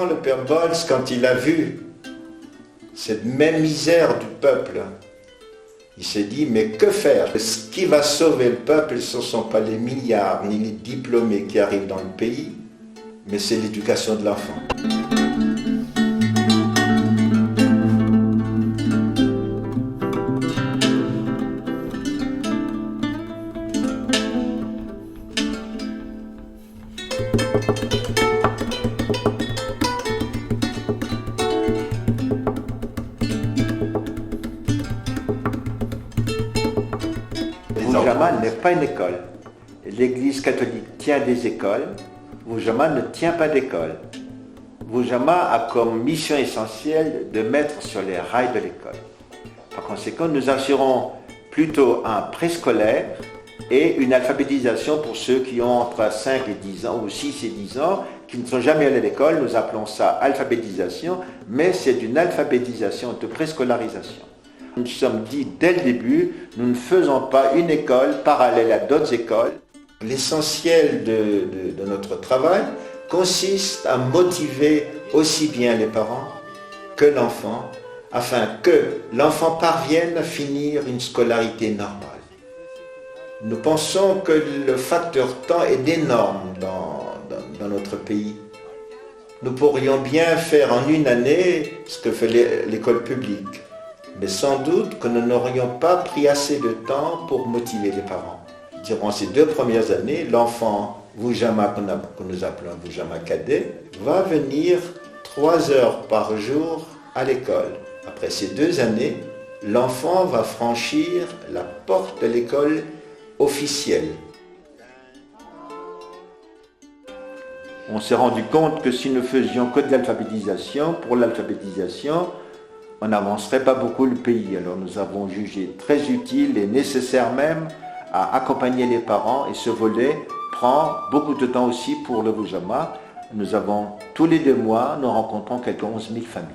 Le père Bols, quand il a vu cette même misère du peuple, il s'est dit, mais que faire? Ce qui va sauver le peuple, ce ne sont pas les milliards ni les diplômés qui arrivent dans le pays, mais c'est l'éducation de l'enfant. Voujama n'est pas une école. L'Église catholique tient des écoles. Voujama ne tient pas d'école. Voujama a comme mission essentielle de mettre sur les rails de l'école. Par conséquent, nous assurons plutôt un préscolaire et une alphabétisation pour ceux qui ont entre 5 et 10 ans, ou 6 et 10 ans, qui ne sont jamais allés à l'école. Nous appelons ça alphabétisation, mais c'est une alphabétisation de préscolarisation. Nous nous sommes dit dès le début, nous ne faisons pas une école parallèle à d'autres écoles. L'essentiel de notre travail consiste à motiver aussi bien les parents que l'enfant, afin que l'enfant parvienne à finir une scolarité normale. Nous pensons que le facteur temps est énorme dans notre pays. Nous pourrions bien faire en une année ce que fait l'école publique. Mais sans doute que nous n'aurions pas pris assez de temps pour motiver les parents. Durant ces 2 premières années, l'enfant Voujama, que nous appelons Voujama cadet, va venir 3 heures par jour à l'école. Après ces 2 années, l'enfant va franchir la porte de l'école officielle. On s'est rendu compte que si nous faisions que de l'alphabétisation, pour l'alphabétisation, on n'avancerait pas beaucoup le pays. Alors nous avons jugé très utile et nécessaire même à accompagner les parents, et ce volet prend beaucoup de temps aussi pour le Voujama. Nous avons tous les 2 mois, nous rencontrons quelques 11 000 familles.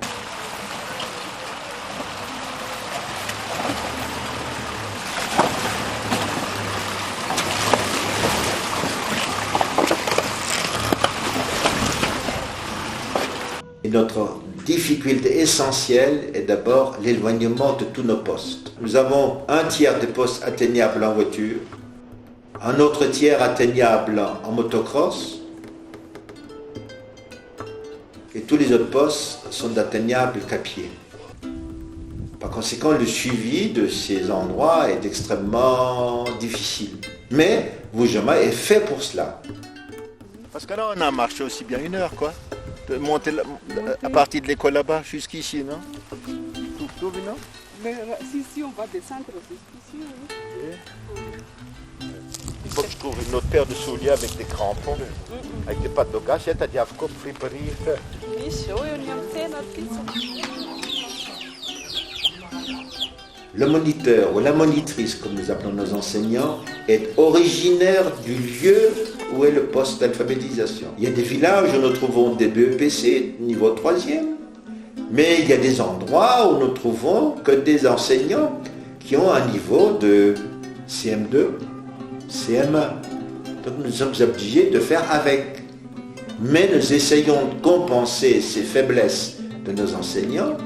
Et notre difficulté essentielle est d'abord l'éloignement de tous nos postes. Nous avons un tiers des postes atteignables en voiture, un autre tiers atteignable en motocross, et tous les autres postes sont atteignables qu'à pied. Par conséquent, le suivi de ces endroits est extrêmement difficile. Mais Voujama est fait pour cela. Parce que là, on a marché aussi bien 1 heure, quoi. De monter à partir de l'école là-bas jusqu'ici, non? Tout, non? Mais si on va descendre jusqu'ici, oui. Il faut que je trouve une autre paire de souliers avec des crampons, avec des pattes de casse, c'est-à-dire qu'il faut friperie. le moniteur ou la monitrice, comme nous appelons nos enseignants, est originaire du lieu où est le poste d'alphabétisation. Il y a des villages où nous trouvons des BEPC niveau 3e, mais il y a des endroits où nous trouvons que des enseignants qui ont un niveau de CM2, CM1. Donc nous sommes obligés de faire avec. Mais nous essayons de compenser ces faiblesses de nos enseignants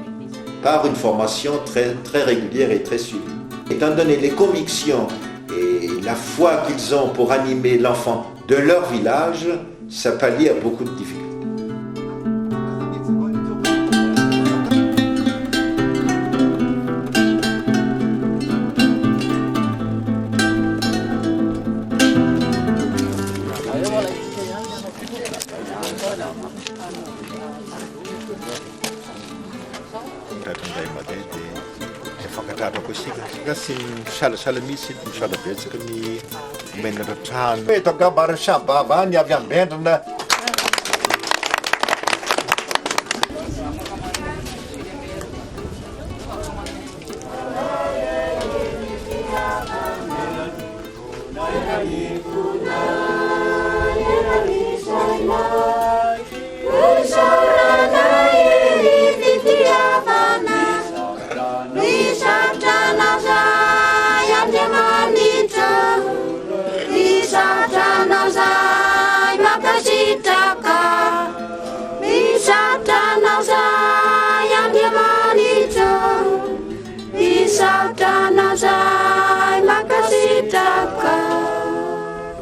par une formation très, très régulière et très suivie. Étant donné les convictions et la foi qu'ils ont pour animer l'enfant de leur village, ça pallie à beaucoup de difficultés. Kasi sahala misy misala betsaka ny menatra trano. Tokambara sabava ny avy ambendrona.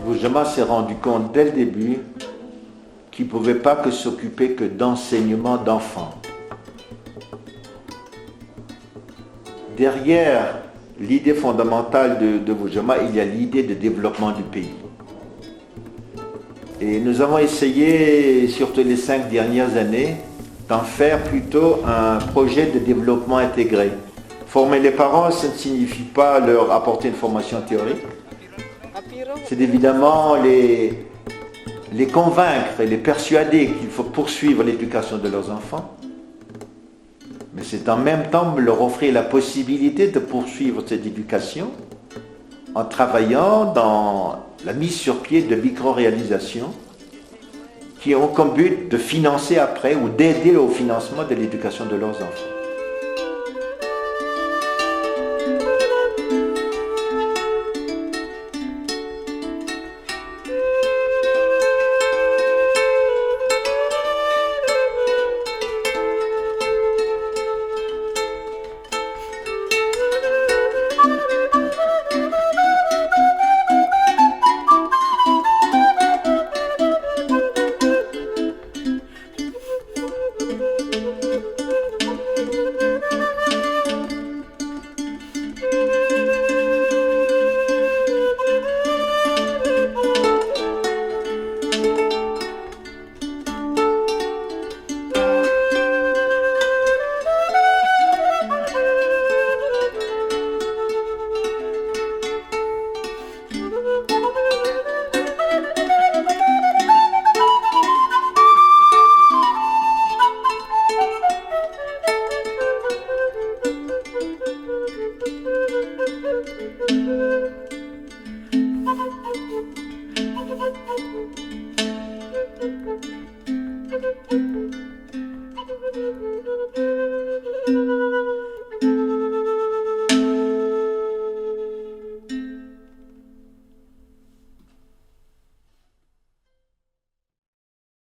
Boujama s'est rendu compte dès le début qu'il ne pouvait pas que s'occuper que d'enseignement d'enfants. Derrière l'idée fondamentale de Boujama, il y a l'idée de développement du pays. Et nous avons essayé, surtout les 5 dernières années, d'en faire plutôt un projet de développement intégré. Former les parents, ça ne signifie pas leur apporter une formation théorique. C'est évidemment les convaincre et les persuader qu'il faut poursuivre l'éducation de leurs enfants. Mais c'est en même temps leur offrir la possibilité de poursuivre cette éducation en travaillant dans la mise sur pied de micro-réalisations qui ont comme but de financer après ou d'aider au financement de l'éducation de leurs enfants.